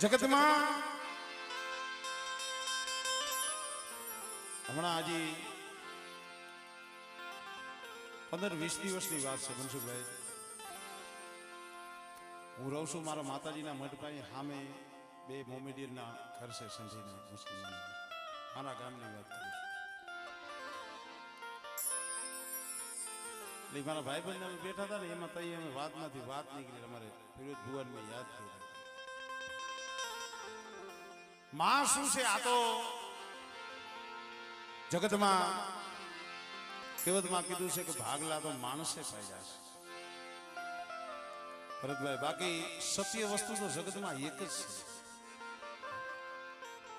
જગતમાં હમણાં હજી 15-20 દિવસની વાત છે મનસુખભાઈ. હું રહું છું મારા માતાજીના મઠ પાસે સામે બે મોમેડિયનના ઘર છે સંધીના મુસ્લિમ મારા ગામની વાત કરું છું. એટલે મારા ભાઈ બંધ અમે બેઠા હતા ને એમાં તઈ અમે વાતમાંથી વાત નીકળી અમારે ફિરોજ ભુવનમાં યાદ કર્યા. માં શું છે આ તો જગતમાં કહેવતમાં કીધું છે કે ભાગલા તો માણસે પાડ્યા છે ભરતભાઈ. બાકી સત્ય વસ્તુ તો જગતમાં એક જ છે.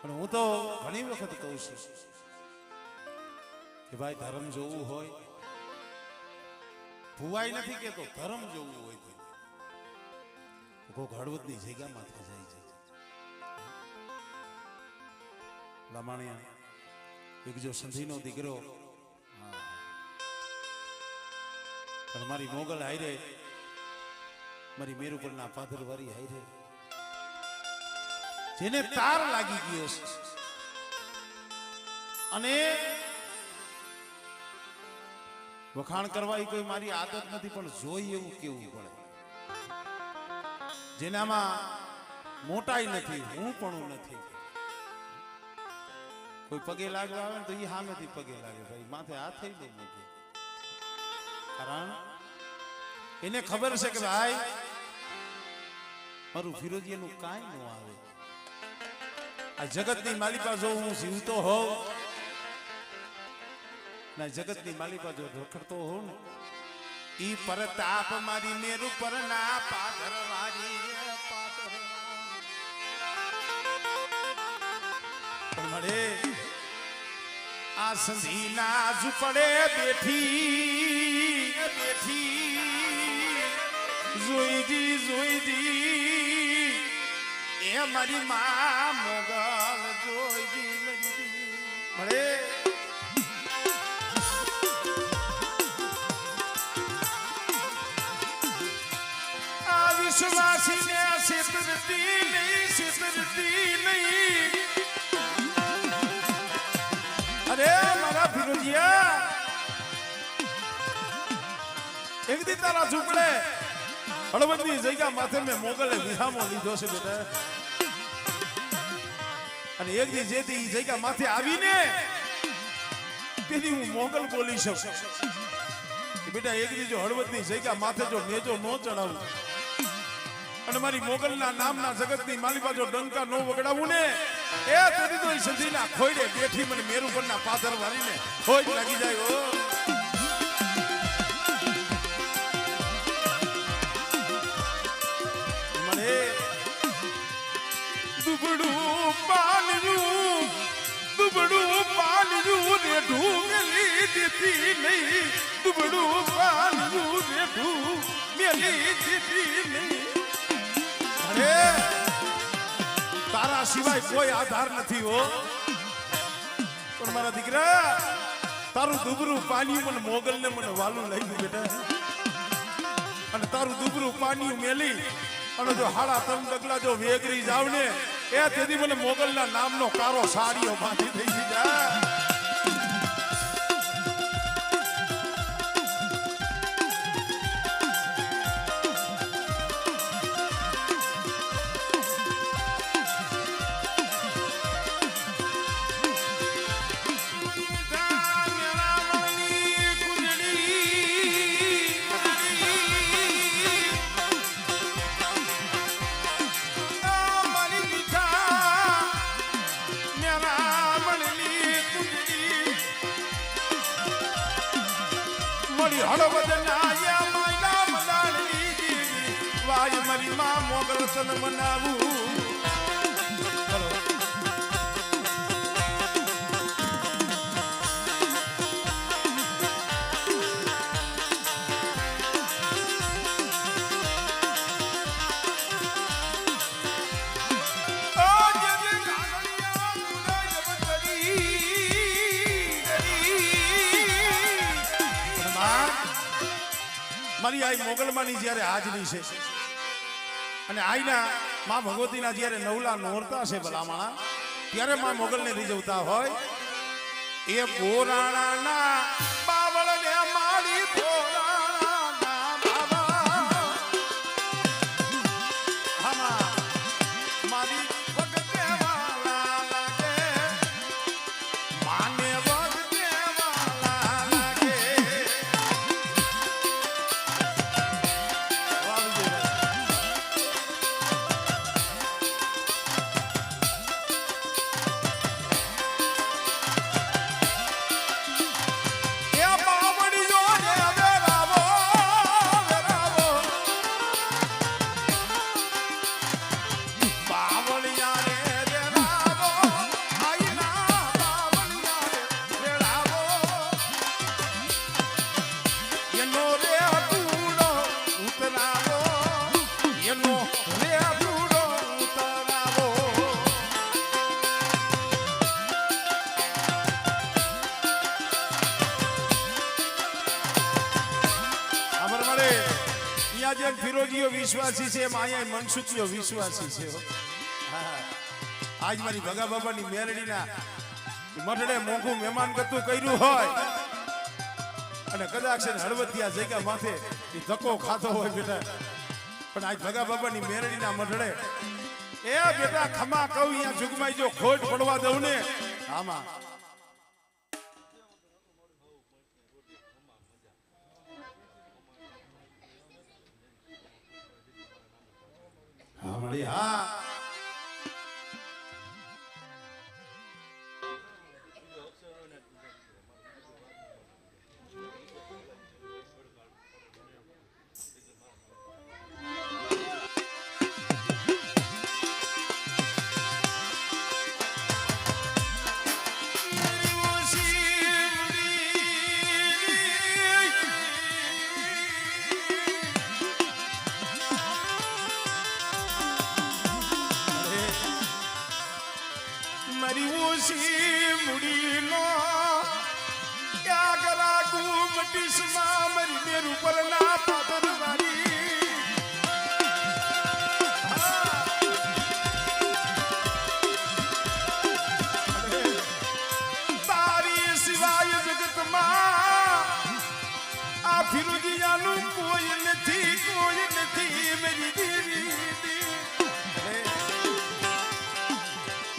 પણ હું તો ઘણી વખત કહું છું કે ભાઈ ધર્મ જોવું હોય, ભુવાઈ નથી કેતો, ધર્મ જોવું હોય તો કોક હળવદની જગ્યામાં થઈ જાય છે. લામાણિયા એક જો સંધીનો દીકરો પણ મારી મોગલ હાઈરે, મારી મેરુ પરના પાથરવારી હાઈરે જેને તાર લાગી ગયો છે અને વખાણ કરવા એ કોઈ મારી આદત નથી, પણ જોઈ એવું કેવું પડે. જેનામાં મોટાઈ નથી, હું પણ નથી. કોઈ પગે લાગવા આવે ને તો એ સામેથી પગે લાગે, ભાઈ માથે હાથ થઈ દે નથી. કારણ એને ખબર છે કે ભાઈ મારું ફિરોજીનું કાંઈ ન આવે. આ જગતની માલિકા જો હું જીવતો હોઉં ના, જગતની માલિકા જો રખડતો હોઉં ને, ઈ પરતાપ મારી મેરુ પર ના પાથર વારી મળે. આ સંધીના ઝૂંપડે બેઠી જોઈજી એ મારી માં મોગલ જોઈજી મળે. આ વિશ્વાસીને છેતરતી નહીં. અરે મારા ફિરોજિયા, એક દી તારા ઝૂંપડે હળવદની જગ્યા માથે મેં મોગલે વિહામો લીધો છે બેટા. અને એક દી જેથી એ જગ્યા માથે આવીને તેથી હું મોગલ બોલી શકું કે બેટા એક દી જો હળવદની જગ્યા માથે જો નેજો ન ચડાવું અને મારી મોગલના નામના જગતની માલિકા જો ડંકા ન વગડાવું ને, એ તેથી તો સંધીના ખોઈડે બેઠી મને મેરુ પરના પાથર વાળીને ખોજ લાગી જાય. ઓ મને દુબડું પાનરું ને ઢૂંગલી દીધી નહીં. દુબડું પાનરું ને ઢૂંગલી દીધી નહીં. અરે તારા સિવાય કોઈ આધાર નથી હો. પણ મારા દીકરા, તારું દુબરું પાણીયું મને મોગલ ને મને વાલું લાગ્યું બેટા. અને તારું દુબરું પાણીયું મેલી અને જો હાડા 3 ડગલા જો વેગરી જાવ ને, એ તેથી મને મોગલના નામનો કારો સાડીઓ બાંધી થઈ જાય. મારી માં મોગલ તન મનાવું. મારી આ મોગલમાની જ્યારે હાજરી છે અને આઈના માં ભગવતીના જ્યારે નવલા નોરતા છે ભલામણા ત્યારે માં મોગલને રીઝવતા હોય એ પુરાણાના બાવળને મારી પુરાણાના બાબા હામાં મારી વખતે વાલા લાગે માને વખતે વાલા લાગે ફિરોજીઓ વિશ્વાસી છે એમ અહીંયા મનસુખીઓ વિશ્વાસી છે આજ મારી ભગા બાબાની મેરડીના મઠડે મોંઘું મહેમાન ગતું કર્યું હોય અને કદાચ છે હળવદિયા જગ્યા માથે એ ધક્કો ખાતો હોય બેટા પણ આજ ભગા બાબાની મેરડીના મઠડે એ બેટા ખમા કહું અહીંયા જુગમાઈ જો ખોટ પડવા દઉં ને આમાં હા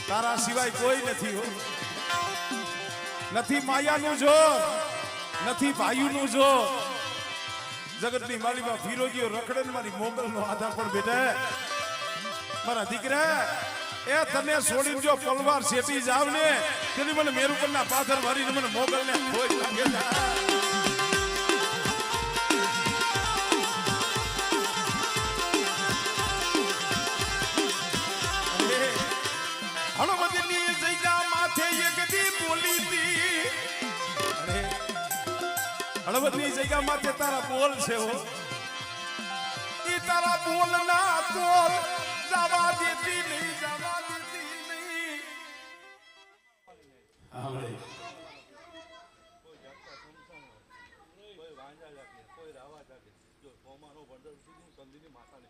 તારા સિવાય કોઈ નથી હો નથી માયાનું જોર નથી ભાઈઓનું જોર જગતની માલીમાં ફિરોજીઓ રખડે ને મારી મોગલનો આધાર પણ બેઠા મારા દીકરા એ તને છોડીને જો પલવાર શેટી જાવ ને તેની મને મેરુપરના પાથર ભરીને મને મોગલને ખોઈ લાગે હળવદની જગ્યા માથે એક દી બોલી દી અરે હળવદની જગ્યા માથે તારા બોલ છે હો ઈ તારા બોલ ના તોલ જવા દેતી નહીં જવા દેતી નહીં આવડે કોઈ જાગતા સંસાર કોઈ વાંજા જાગે કોઈ રાવા જાગે જો કોમાનો બંદર સુધી સંધીની માતાને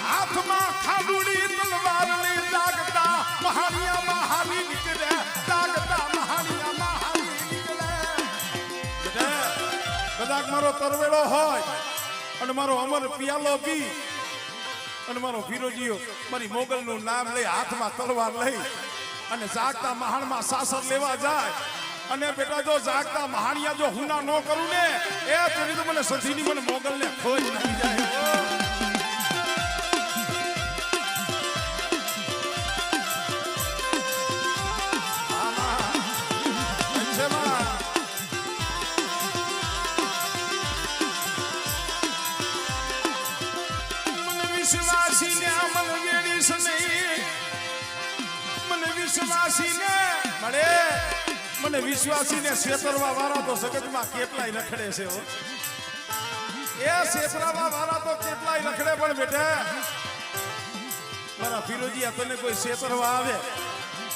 હાથમાં ખાડુડી તલવાર લઈ જાગતા મહાનિયા મહાની નીકળે જાગતા મહાનિયા મહાની નીકળે કદાચ મારો તરવેડો હોય અને મારો અમર પિયાલો પી અને મારો ફિરોજીઓ મારી મોગલનું નામ લઈ હાથમાં તલવાર લઈ અને જાગતા મહાણમાં સાસર લેવા જાય અને બેટા જો જાગતા મહાણિયા જો હુના ન કરું ને એ તેની તો મને સધીની મને મોગલને ખોજ નાખી જાય વિશ્વાસીને અમલ વેડીશ નહીં મને વિશ્વાસીને મળે મને વિશ્વાસીને છેતરવા વાળા તો જગતમાં કેટલાય રખડે છે એ છેતરવા વાળા તો કેટલાય રખડે પણ બેટા મારા ફિરોજીયા તને કોઈ શેતરવા આવે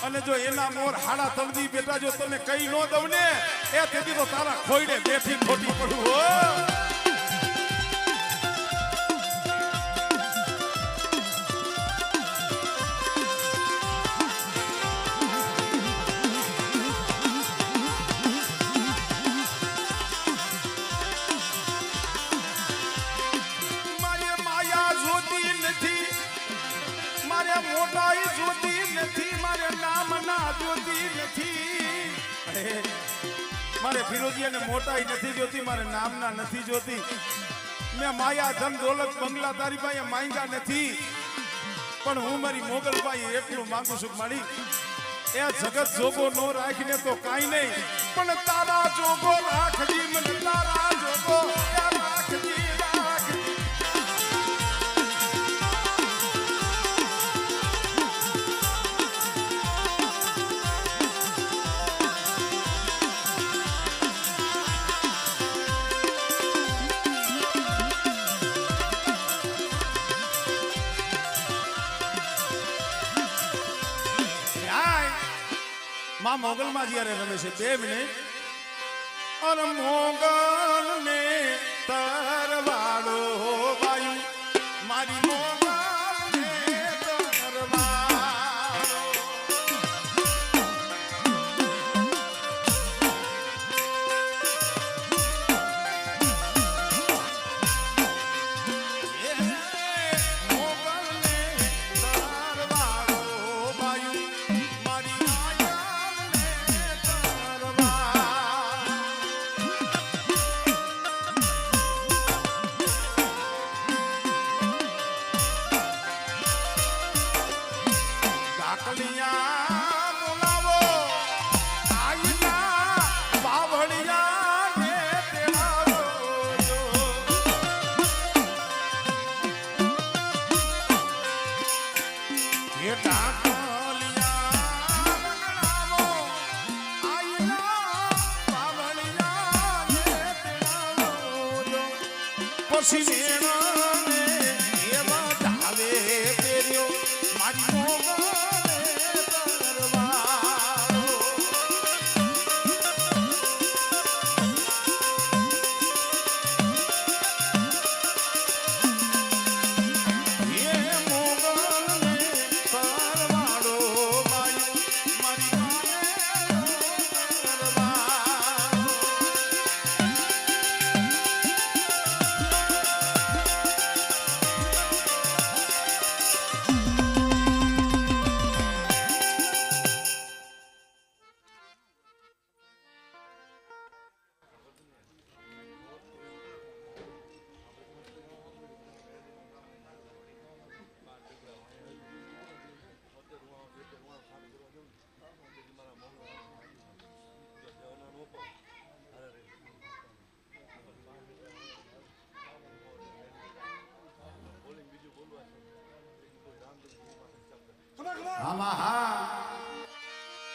અને જો એના મોર હાડા તળદી બેટા જો તને કઈ નો દઉં ને એ તેથી તો તારા ખોઈને બેઠી ખોટી પડું હો મોટાઈ જોતી નથી મારે નામ ના જોતી નથી મારે ફિરોજીયાને મોટાઈ નથી જોતી મારે નામના નથી જોતી મેં માયા ધન દોલત બંગલા તારી પાસે માંગ્યા નથી પણ હું મારી મોગલ પાસે એટલું માંગુ છું મારી એ જગત જોગો નો રાખીને તો કાઈ નહીં પણ તારા જોગો રાખજી મને તારા જોગો રાખજી માં મોગલ માં જયારે રમે છે 2 મિનિટ અરે મોગલ ને તરવાડો વાયુ મારી મોગલ ને તરવાડો પછી વેણાને એવા ધાવે પેર્યો મારી મોગલે તરવાડો એ મોગલને તરવાડો વાયુ મારી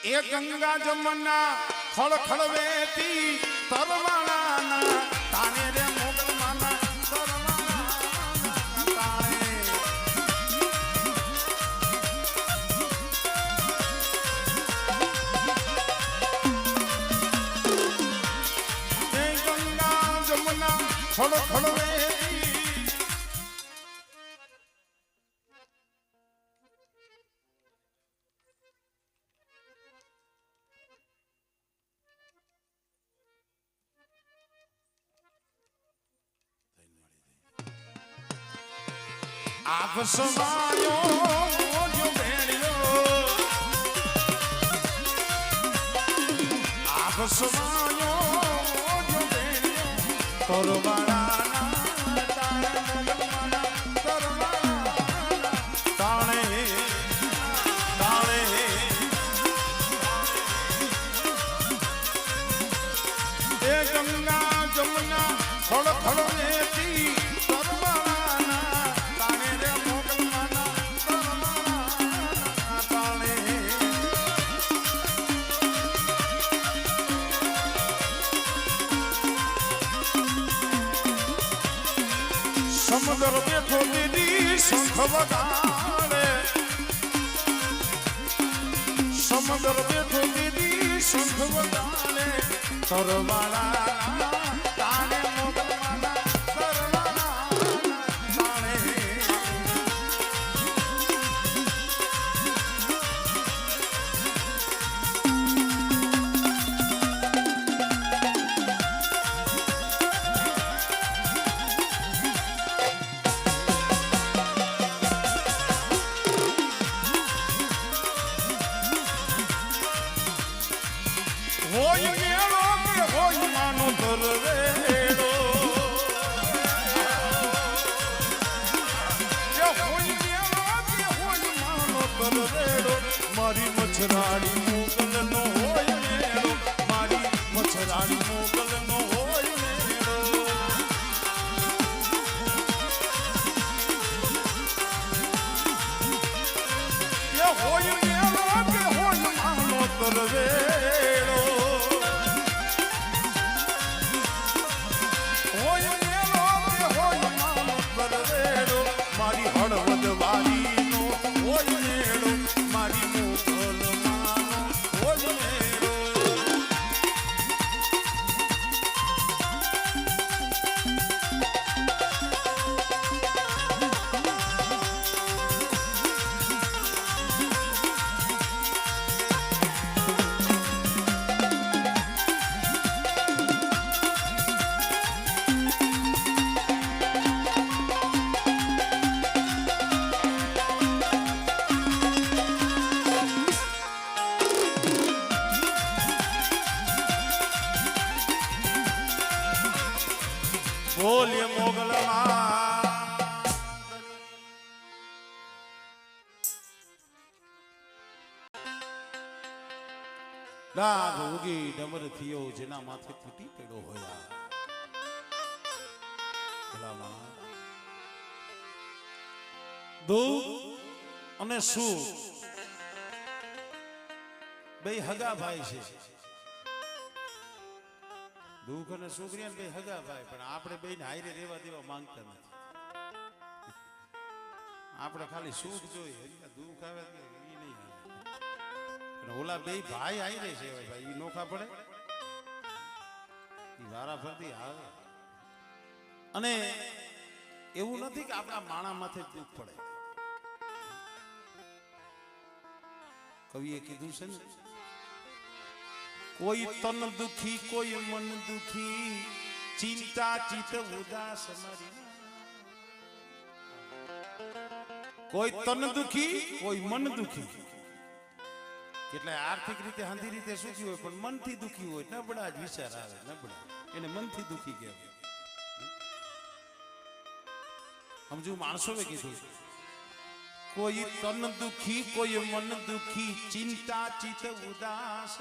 એ ગંગા જમના ખળખળ વેતી તરવાણાના તાને રે મોગલ માના તરવાણાના તાણે એ ગંગા જમના ખળખળ વેતી આપ સમાયો જો ભેળ્યો આપ સમાયો જો ભેળ્યો તરવાડાના તાણે મોગલમાના તરવાડાના તાણે તાણે એ ગંગા જમના ખળખળ વેતી સમુદ્ર બેઠો દીદી શંખ વગાડે સમુદ્ર બેઠો દીદી શંખ વગાડે તરવાળા તાણે મોગલવાળા તરવાળા તાણે હોય મેળો કે હોય માનો ધરવેડો હોય મેળો કે હોય માનો ધરવેડો મારી મચ્છરાણી મોગલનો હોય મેળો મારી મચ્છરાણી મોગલનો હોય મેળો હોય મેળો કે હોય માનો ધરવેડો મારી હળવદ વારીનો હોય મેળો મારી મોગલમાંનો હોય મેળો બોલ્ય મોગલમાં ડાઘ ઉગી ડમર થયો જેના માથે તૂટી પડ્યો હોયા દુઃખ અને સુખ બે હગા ભાઈ છે દુઃખ અને સુખ ને બે હગા ભાઈ પણ આપણે બેને હારે રહેવા દેવા માંગતા નથી આપણે ખાલી સુખ જોઈએ દુઃખ આવે એ નહીં આવે ઓલા બે ભાઈ હારે છે ભાઈ એ નોખા પડે એ વારા ફરતી આવે અને એવું નથી કે આપણા માણા માથે દુઃખ પડે કવિએ કીધું છે ને કોઈ તન દુખી કોઈ મન દુખી ચિંતા ચિત ઉદાસ મારી કોઈ તન દુખી કોઈ મન દુખી એટલે આર્થિક રીતે હાંધી રીતે સુખી હોય પણ મનથી દુખી હોય નબળા જ વિચાર આવે નબળા એને મનથી દુખી કહેવાય સમજુ માણસોએ કીધું કોઈ તન દુખી કોઈ મન દુખી ચિંતા ચિત ઉદાસ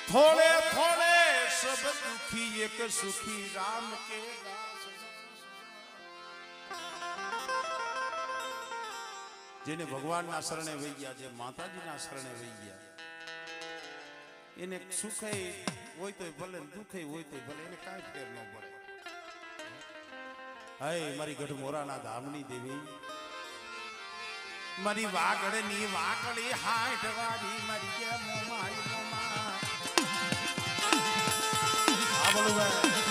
થોડે થોડે સબ દુખી એક સુખી રામ કે જેને ભગવાનના શરણે વહી ગયા જે માતાજીના શરણે વહી ગયા એને સુખે હોય તો ભલે દુખે હોય તો ભલે એને કાંઈ ફેર ન પડે હાય મારી ગઢ મોરાના ધામની દેવી મારી વાગડની વાકડી હાઠ વાળી મારી કે મોમાઈ મોમા આ બોલો ભાઈ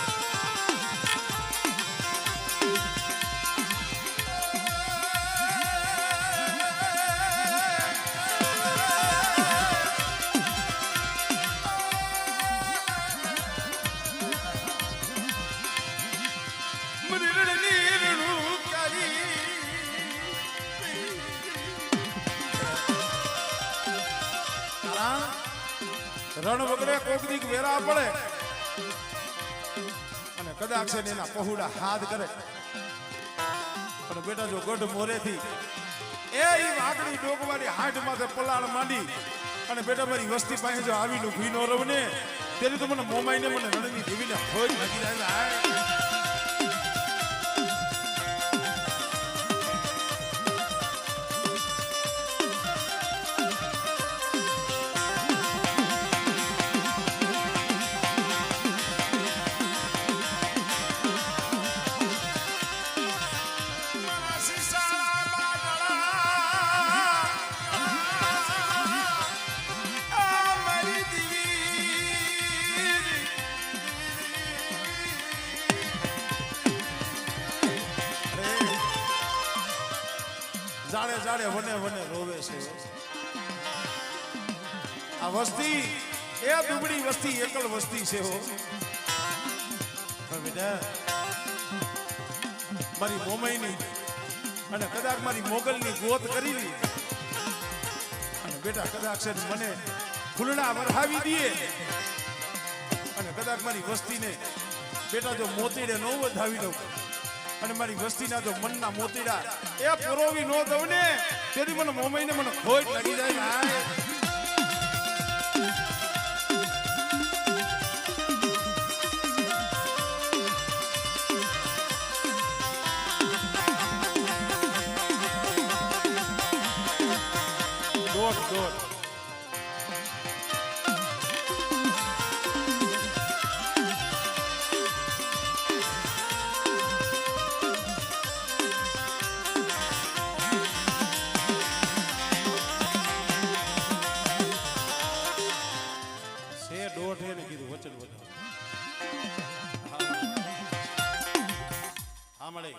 રણ વગડે કોક દીક વેરા પડે અને કદાચ છે એના પહોળા હાથ કરે અને બેટા જો ગઢ મોરેથી એ વાગડી ડોકવાળી હાથ માથે પલાળ માંડી અને બેટા મારી વસ્તી પાસે જો આવીનું ભીનો રવને તેની તો મને મોમાઈને મને રણની દેવીને હોય લાગી જાય જાડે જાડે વને વને રોવે છે આ વસ્તી એ દુબળી વસ્તી એકલ વસ્તી છે હો બેટા મારી મોમાઈની અને કદાચ મારી મોગલની ગોત કરી લી અને બેટા કદાચ છે મને ફૂલડા વરહાવી દે અને કદાચ મારી વસ્તીને બેટા જો મોતીડે ન વધાવી દઉં અને મારી વસ્તીના જો મનના મોતીડા એ પુરોવી ન દઉં ને તેથી મને મોમાઈને મને ખોટ લાગી જાય ને દોડ દોઢ એને કીધું વચન વધાવ હા મળે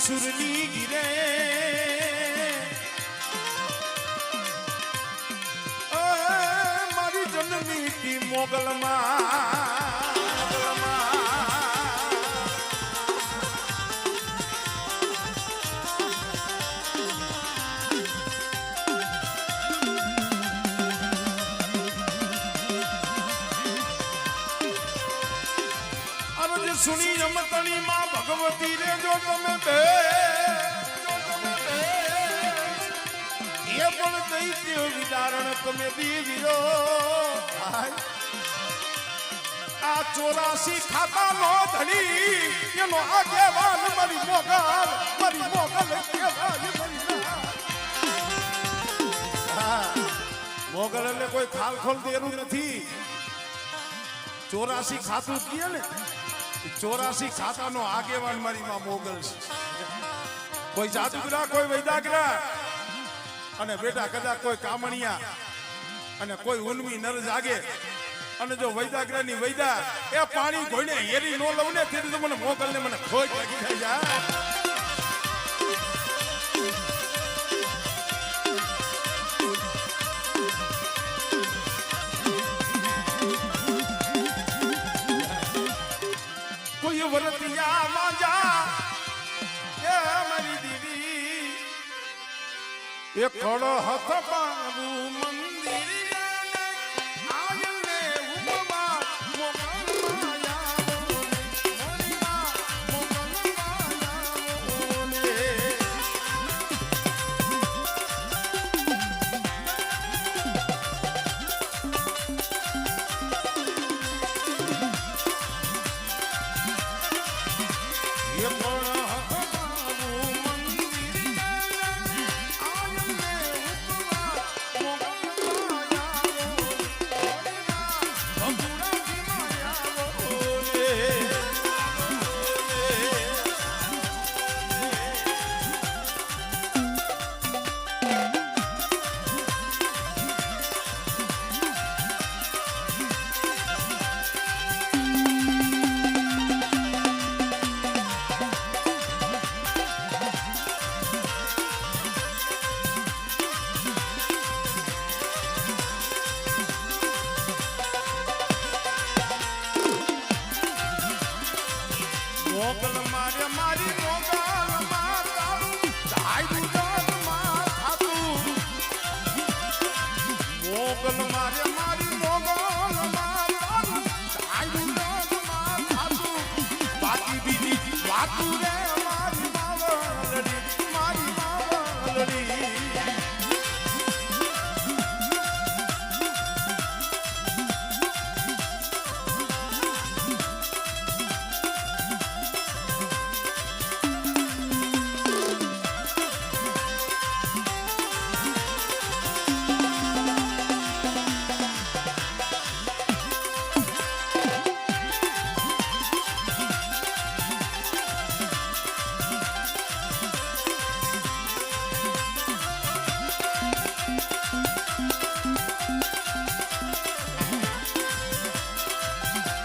સુરની ગીરે મારી જન્મી તી મોગલમાં સુની જમતણી માં ભગવતી રે જો તમે બે એ પણ દૈત્ય વિદારણ તમે દીવીરો આ 84 ખાતા નો ધણી એનો આગેવાન મારી મોગલ મોગલ એટલે કોઈ ખાલ ખોલ દેરું નથી 84 ખાતું કીએ ને 84 ખાતાનો આગેવાન મારી માં મોગલ છે કોઈ જાદુગરા કોઈ વૈદાગરા અને બેટા કદાચ કોઈ કામણિયા અને કોઈ ઉન્મી નર જાગે અને જો વૈદાગરાની વૈદા એ પાણી ઘોઈને હેરી નો લઉં ને તેથી તો મને મોગલને મને ખોટ લાગી જાય વરતિયા માંજા એ મારી દીદી એ ખડો હથ પાવું મંદિર આયને ઉમવા મોગલ મારે મારી મોગલ માતારું જાયરું જગમાં થાતું મોગલ મારે મારી મોગલ માતારું જાયરું જગમાં થાતું બાકી બીજી વાતું રે